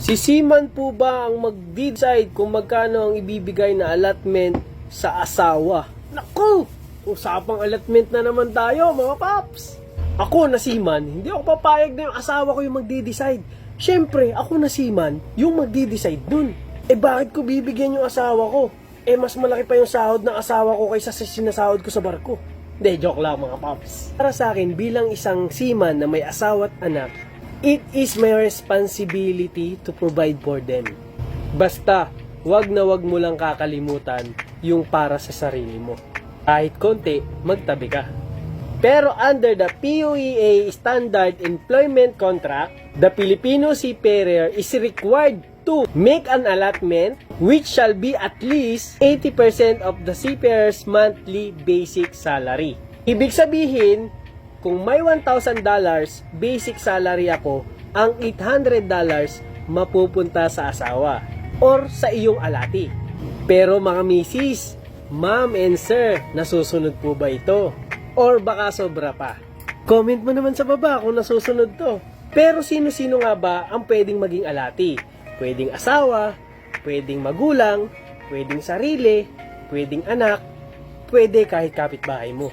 Si Seaman po ba ang mag-decide kung magkano ang ibibigay na allotment sa asawa? Naku! Usapang allotment na naman tayo, mga paps! Ako na Seaman, hindi ako papayag na yung asawa ko yung magde-decide. Siyempre, ako na Seaman, yung magde-decide dun. Bakit ko bibigyan yung asawa ko? Mas malaki pa yung sahod ng asawa ko kaysa sa sinasahod ko sa barko. Hindi, joke lang mga paps. Para sa akin, bilang isang seaman na may asawa at anak, it is my responsibility to provide for them. Basta, wag na wag mo lang kakalimutan yung para sa sarili mo. Kahit konti, magtabi ka. Pero under the PUEA Standard Employment Contract, the Filipino seafarer is required to make an allotment which shall be at least 80% of the seafarer's monthly basic salary. Ibig sabihin, kung may $1,000 basic salary ako, ang $800 mapupunta sa asawa or sa iyong alati. Pero mga misis, ma'am and sir, nasusunod po ba ito? Or baka sobra pa? Comment mo naman sa baba kung nasusunod to. Pero sino-sino nga ba ang pwedeng maging alati? Pwedeng asawa, pwedeng magulang, pwedeng sarili, pwedeng anak, pwede kahit kapitbahay mo.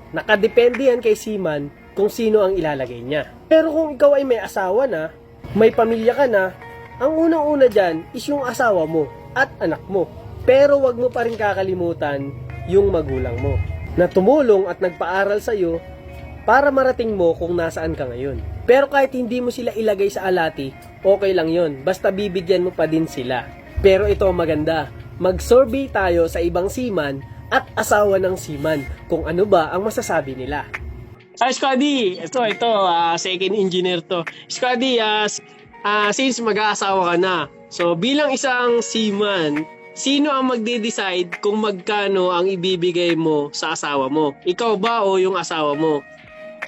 Nakadepende yan kay seaman kung sino ang ilalagay niya. Pero kung ikaw ay may asawa na, may pamilya ka na, ang unang-una dyan is yung asawa mo at anak mo. Pero wag mo pa rin kakalimutan yung magulang mo na tumulong at nagpaaral sa'yo para marating mo kung nasaan ka ngayon. Pero kahit hindi mo sila ilagay sa alati, okay lang yon. Basta bibigyan mo pa din sila. Pero ito ang maganda. Mag-survey tayo sa ibang seaman at asawa ng seaman kung ano ba ang masasabi nila. Scotty, ito, second engineer to. Scotty, since mag-aasawa ka na, so bilang isang seaman, sino ang magde-decide kung magkano ang ibibigay mo sa asawa mo? Ikaw ba o yung asawa mo?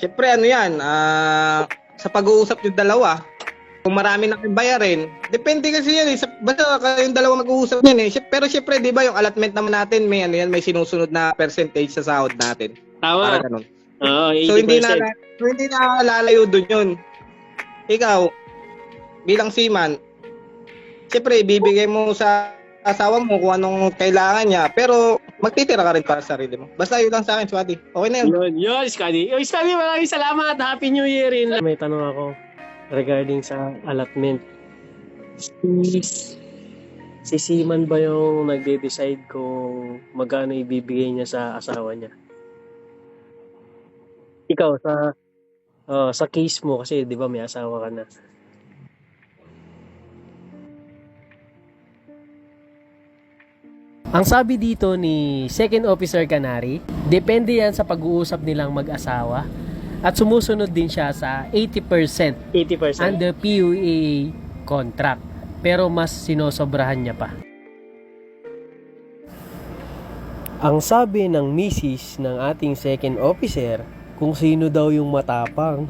Siyempre ano yan, sa pag-uusap yung dalawa, kung marami na kayong bayarin, depende kasi yan basta kayong dalawa mag-uusap yan Pero siyempre, di ba yung allotment naman natin, may may sinusunod na percentage sa sahod natin. Tama. Para ganun. Oo, 80%. So hindi na lalayo dun yun. Ikaw, bilang seaman, siyempre, ibibigay mo sa asawa mo kung anong kailangan niya, pero magtitira ka rin para sa sarili mo. Basta yun lang sa akin, Swati. Okay na yun. Yun, Scotty. Scotty, maraming salamat. Happy New Year rin. May tanong ako regarding sa allotment. Si seaman ba yung nagde-decide kung magkano ibibigay niya sa asawa niya? Ikaw, sa case mo, kasi di ba may asawa ka na. Ang sabi dito ni Second Officer Canary, depende yan sa pag-uusap nilang mag-asawa at sumusunod din siya sa 80%, 80%. under PUA contract. Pero mas sinosobrahan niya pa. Ang sabi ng misis ng ating second officer, kung sino daw yung matapang.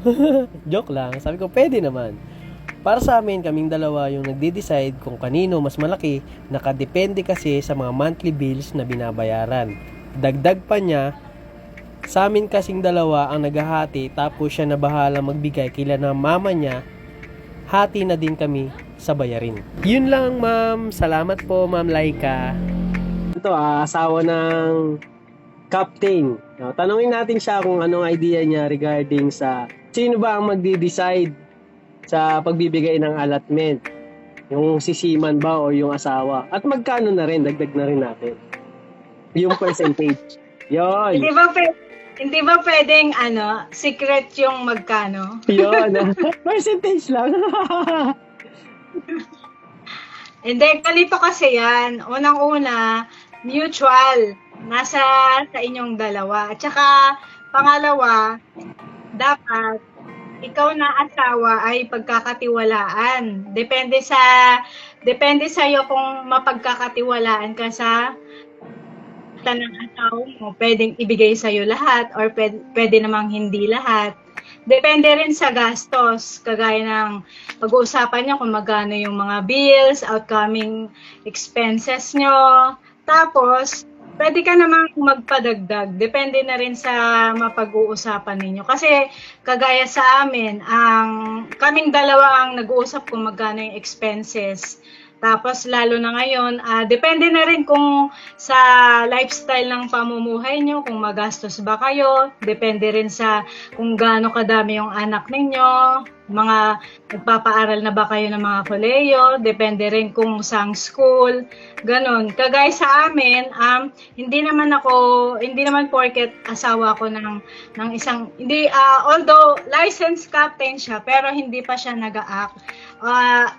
Joke lang, sabi ko pwede naman. Para sa amin, kaming dalawa yung nagde-decide kung kanino mas malaki, nakadepende kasi sa mga monthly bills na binabayaran. Dagdag pa niya, sa amin kasing dalawa ang naghahati tapos siya na bahala magbigay kila na mama niya, hati na din kami sa bayarin. Yun lang ma'am, salamat po ma'am Laika. Ito asawa ng captain. Tanungin natin siya kung anong idea niya regarding sa sino ba ang magde-decide sa pagbibigay ng allotment, yung si seaman ba o yung asawa, at magkano na rin, dagdag na rin natin yung percentage. Yun. Hindi ba pwedeng secret yung magkano? Yun. Percentage lang. Hindi, ganito kasi yan. Unang-una, mutual. Nasa sa inyong dalawa. At saka, pangalawa, dapat ikaw na asawa ay pagkakatiwalaan. Depende sa iyo kung mapagkakatiwalaan ka sa tanang asawa mo. Pwedeng ibigay sa iyo lahat or pwede namang hindi lahat. Depende rin sa gastos, kagaya ng pag-uusapan niyo kung magkano yung mga bills, outcoming expenses nyo. Tapos, pwede ka namang magpadagdag. Depende na rin sa mapag-uusapan ninyo. Kasi kagaya sa amin, kaming dalawa ang nag-uusap kung magkano yung expenses. Tapos lalo na ngayon, depende na rin kung sa lifestyle ng pamumuhay nyo, kung magastos ba kayo, depende rin sa kung gaano kadami yung anak ninyo, mga nagpapaaral na ba kayo ng mga koleyo, depende rin kung saang school, ganon. Kagaya sa amin, hindi naman porket asawa ko ng isang, although licensed captain siya, pero hindi pa siya nag-a-act.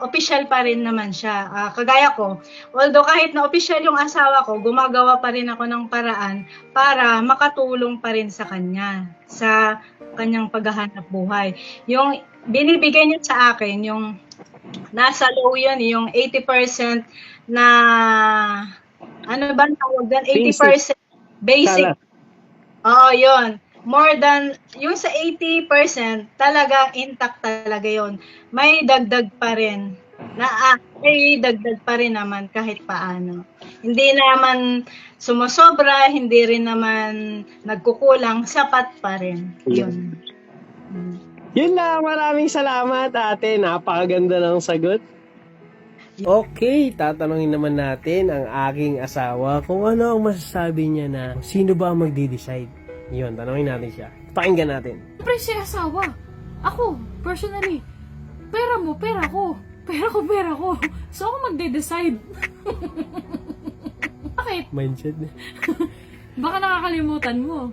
Official pa rin naman siya. Kagaya ko, although kahit na official yung asawa ko, gumagawa pa rin ako ng paraan para makatulong pa rin sa kanya, sa kanyang paghahanap buhay. Yung binibigay niya sa akin, yung nasa low yun, yung 80% na, ano ba ang tawag doon? 80% basic. Oo, yun. More than, yung sa 80%, talaga intact talaga yon. May dagdag pa rin. May dagdag pa rin naman kahit paano. Hindi naman sumusobra, hindi rin naman nagkukulang, sapat pa rin. Yun. Yun lang, maraming salamat ate. Napakaganda ng sagot. Okay, tatanungin naman natin ang aking asawa kung ano ang masasabi niya na sino ba ang magde-decide. Yun, tanungin natin siya. Pakinggan natin. Siyempre si asawa. Ako, personally, pera mo, pera ko. Pera ko, pera ko. So ako magde-decide. Bakit? Mindset niya. Baka nakakalimutan mo.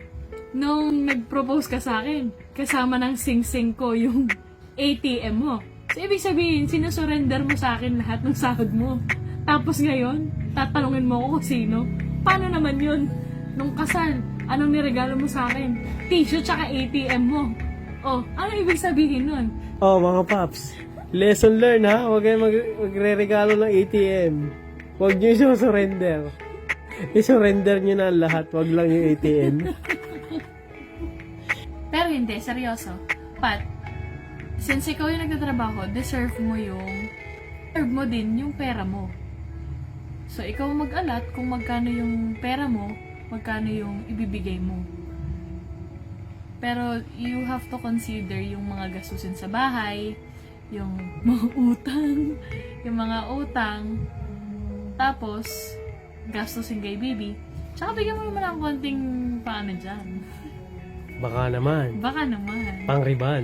Nung nag-propose ka sa akin, kasama ng sing-sing ko yung ATM mo. So ibig sabihin, sinusurrender mo sa akin lahat ng sahod mo. Tapos ngayon, tatanungin mo ako kung sino. Paano naman yun? Nung kasal, anong niregalo mo sa akin? T-shirt tsaka ATM mo. Oh, ano ibig sabihin nun? Oh, mga paps. Lesson learned ha. Huwag kayo magre-regalo ng ATM. Huwag nyo i-surrender. I-surrender nyo na lahat. Huwag lang yung ATM. Pero hindi, seryoso. Pat, since ikaw yung nagtatrabaho, deserve mo din yung pera mo. So, ikaw mag-alat kung magkano yung pera mo, magkano yung ibibigay mo. Pero, you have to consider yung mga gastusin sa bahay, yung mga utang, tapos, gastusin kay baby. Tsaka bigyan mo naman ng konting paano dyan. Baka naman. Baka naman. Pang-riban.